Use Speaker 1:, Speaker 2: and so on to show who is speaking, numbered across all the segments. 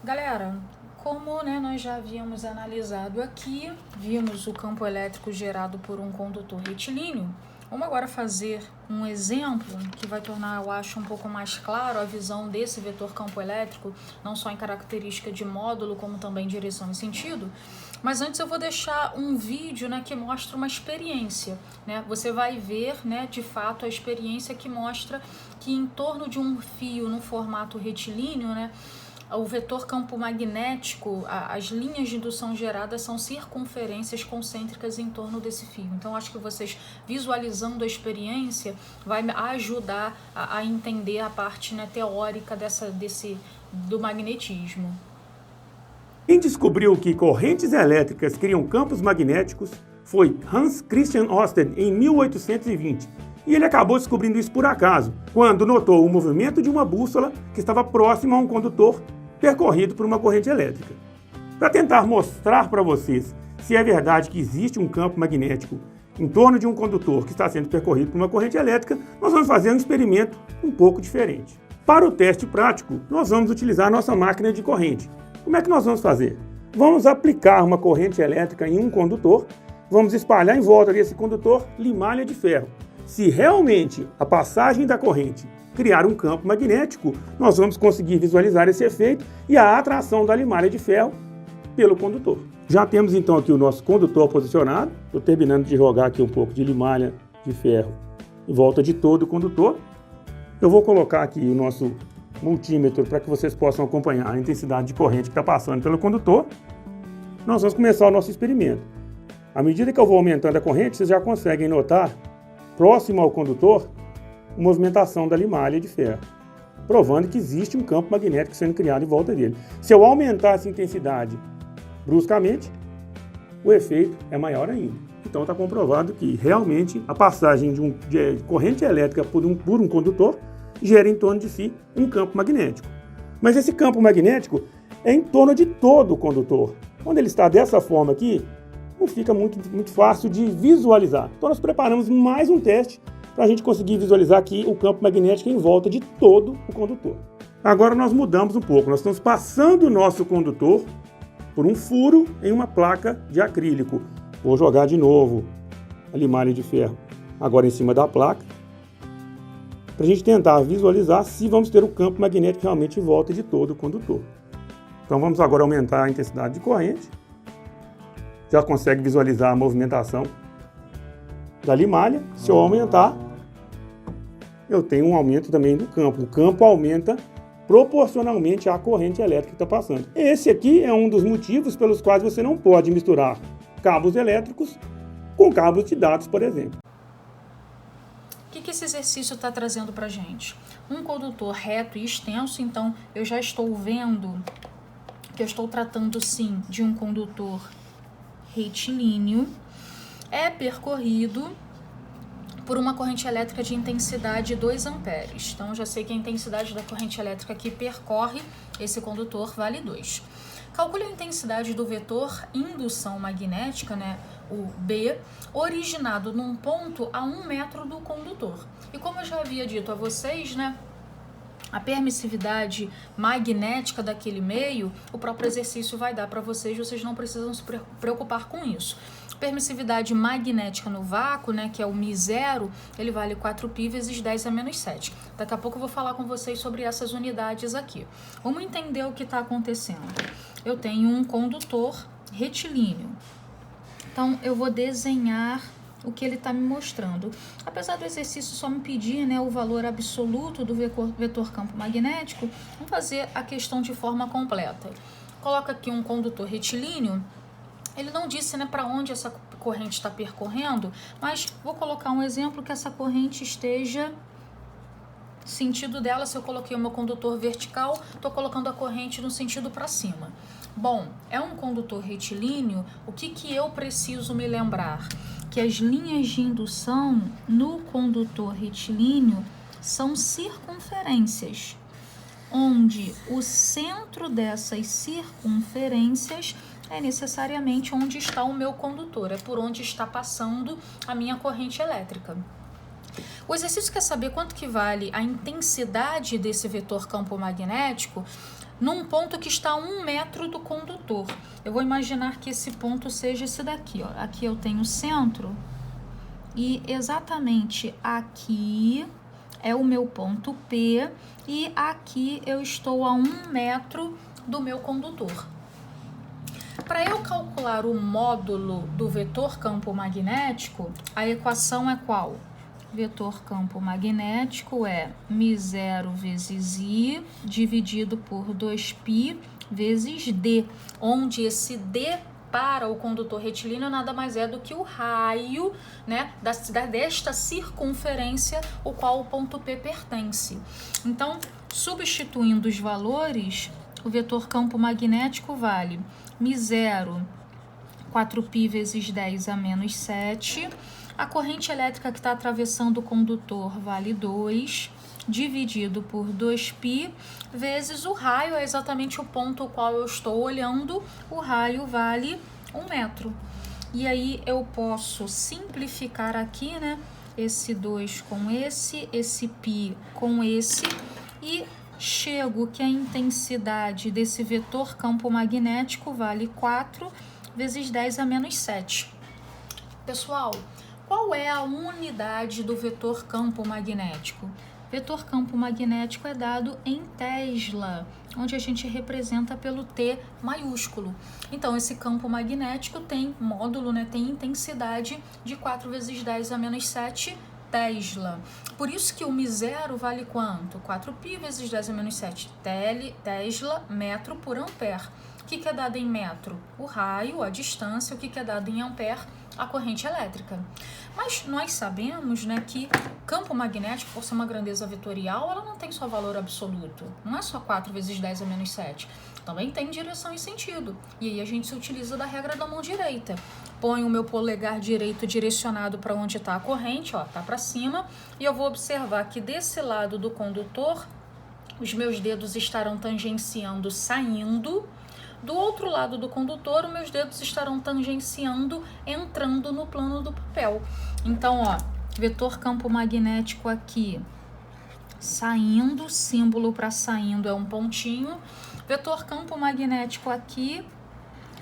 Speaker 1: Galera, como nós já havíamos analisado aqui, vimos o campo elétrico gerado por um condutor retilíneo. Vamos agora fazer um exemplo que vai tornar, eu acho, um pouco mais claro a visão desse vetor campo elétrico, não só em característica de módulo, como também direção e sentido. Mas antes eu vou deixar um vídeo que mostra uma experiência. Você vai ver, de fato, a experiência que mostra que em torno de um fio no formato retilíneo, o vetor campo magnético, as linhas de indução geradas são circunferências concêntricas em torno desse fio. Então, acho que vocês visualizando a experiência vai ajudar a entender a parte teórica do magnetismo.
Speaker 2: Quem descobriu que correntes elétricas criam campos magnéticos foi Hans Christian Ørsted em 1820. E ele acabou descobrindo isso por acaso, quando notou o movimento de uma bússola que estava próxima a um condutor percorrido por uma corrente elétrica. Para tentar mostrar para vocês se é verdade que existe um campo magnético em torno de um condutor que está sendo percorrido por uma corrente elétrica, nós vamos fazer um experimento um pouco diferente. Para o teste prático, nós vamos utilizar a nossa máquina de corrente. Como é que nós vamos fazer? Vamos aplicar uma corrente elétrica em um condutor, vamos espalhar em volta desse condutor limalha de ferro. Se realmente a passagem da corrente criar um campo magnético, nós vamos conseguir visualizar esse efeito e a atração da limalha de ferro pelo condutor. Já temos então aqui o nosso condutor posicionado. Estou terminando de jogar aqui um pouco de limalha de ferro em volta de todo o condutor. Eu vou colocar aqui o nosso multímetro para que vocês possam acompanhar a intensidade de corrente que está passando pelo condutor. Nós vamos começar o nosso experimento. À medida que eu vou aumentando a corrente, vocês já conseguem notar, próximo ao condutor, a movimentação da limalha de ferro, provando que existe um campo magnético sendo criado em volta dele. Se eu aumentar essa intensidade bruscamente, o efeito é maior ainda. Então está comprovado que realmente a passagem de corrente elétrica por um condutor gera em torno de si um campo magnético. Mas esse campo magnético é em torno de todo o condutor. Quando ele está dessa forma aqui, não fica muito fácil de visualizar. Então nós preparamos mais um teste para a gente conseguir visualizar aqui o campo magnético em volta de todo o condutor. Agora nós mudamos um pouco. Nós estamos passando o nosso condutor por um furo em uma placa de acrílico. Vou jogar de novo a limalha de ferro agora em cima da placa, para a gente tentar visualizar se vamos ter o campo magnético realmente em volta de todo o condutor. Então vamos agora aumentar a intensidade de corrente. Já consegue visualizar a movimentação da limalha. Se eu aumentar, eu tenho um aumento também do campo. O campo aumenta proporcionalmente à corrente elétrica que está passando. Esse aqui é um dos motivos pelos quais você não pode misturar cabos elétricos com cabos de dados, por exemplo.
Speaker 1: O que esse exercício está trazendo para a gente? Um condutor reto e extenso, então eu já estou vendo que eu estou tratando sim de um condutor retilíneo, é percorrido por uma corrente elétrica de intensidade 2 amperes. Então, eu já sei que a intensidade da corrente elétrica que percorre esse condutor vale 2. Calcule a intensidade do vetor indução magnética, o B, originado num ponto a 1 metro do condutor. E como eu já havia dito a vocês, a permissividade magnética daquele meio, o próprio exercício vai dar para vocês não precisam se preocupar com isso. Permissividade magnética no vácuo, que é o μ0, ele vale 4π vezes 10 a menos 7. Daqui a pouco eu vou falar com vocês sobre essas unidades aqui. Vamos entender o que está acontecendo. Eu tenho um condutor retilíneo. Então, eu vou desenhar o que ele está me mostrando. Apesar do exercício só me pedir o valor absoluto do vetor campo magnético, vamos fazer a questão de forma completa. Coloca aqui um condutor retilíneo. Ele não disse para onde essa corrente está percorrendo, mas vou colocar um exemplo que essa corrente esteja sentido dela. Se eu coloquei o meu condutor vertical, estou colocando a corrente no sentido para cima. Bom, é um condutor retilíneo, o que eu preciso me lembrar? Que as linhas de indução no condutor retilíneo são circunferências, onde o centro dessas circunferências é necessariamente onde está o meu condutor, é por onde está passando a minha corrente elétrica. O exercício quer saber quanto que vale a intensidade desse vetor campo magnético num ponto que está a 1 metro do condutor. Eu vou imaginar que esse ponto seja esse daqui, ó. Aqui eu tenho o centro e exatamente aqui é o meu ponto P e aqui eu estou a 1 metro do meu condutor. Para eu calcular o módulo do vetor campo magnético, a equação é qual? Vetor campo magnético é μ0 vezes I dividido por 2π vezes D, onde esse D para o condutor retilíneo nada mais é do que o raio, né, desta circunferência o qual o ponto P pertence. Então, substituindo os valores, o vetor campo magnético vale μ0, 4π vezes 10 a menos 7. A corrente elétrica que está atravessando o condutor vale 2, dividido por 2π, vezes o raio, é exatamente o ponto ao qual eu estou olhando, o raio vale 1 metro. E aí eu posso simplificar aqui, né, esse 2 com esse π com esse, e chego que a intensidade desse vetor campo magnético vale 4 vezes 10 a menos 7. Pessoal, qual é a unidade do vetor campo magnético? Vetor campo magnético é dado em Tesla, onde a gente representa pelo T maiúsculo. Então, esse campo magnético tem módulo, né, tem intensidade de 4 vezes 10 a menos 7 Tesla. Por isso que o μ0 vale quanto? 4π vezes 10 a menos 7 Tesla metro por ampere. O que é dado em metro? O raio, a distância. O que é dado em ampere? A corrente elétrica. Mas nós sabemos, né, que campo magnético, por ser uma grandeza vetorial, ela não tem só valor absoluto. Não é só 4 vezes 10 a menos 7. Também tem direção e sentido. E aí a gente se utiliza da regra da mão direita. Ponho o meu polegar direito direcionado para onde está a corrente, ó, tá para cima, e eu vou observar que desse lado do condutor, os meus dedos estarão tangenciando saindo. Do outro lado do condutor, os meus dedos estarão tangenciando entrando no plano do papel. Então, ó, vetor campo magnético aqui saindo, símbolo para saindo é um pontinho. Vetor campo magnético aqui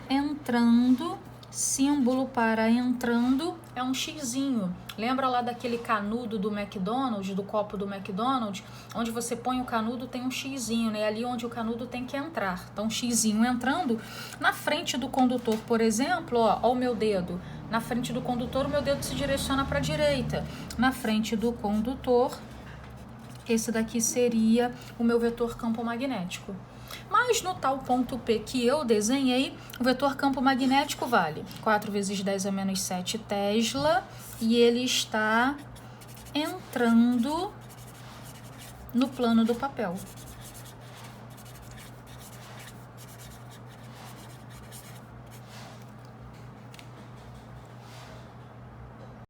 Speaker 1: entrando, símbolo para entrando é um xizinho. Lembra lá daquele canudo do McDonald's, do copo do McDonald's, onde você põe o canudo, tem um xizinho, né? Ali onde o canudo tem que entrar. Então, xizinho entrando. Na frente do condutor, por exemplo, ó o meu dedo. Na frente do condutor, o meu dedo se direciona para a direita. Na frente do condutor, esse daqui seria o meu vetor campo magnético. Mas no tal ponto P que eu desenhei, o vetor campo magnético vale 4 vezes 10 a menos 7 Tesla, e ele está entrando no plano do papel.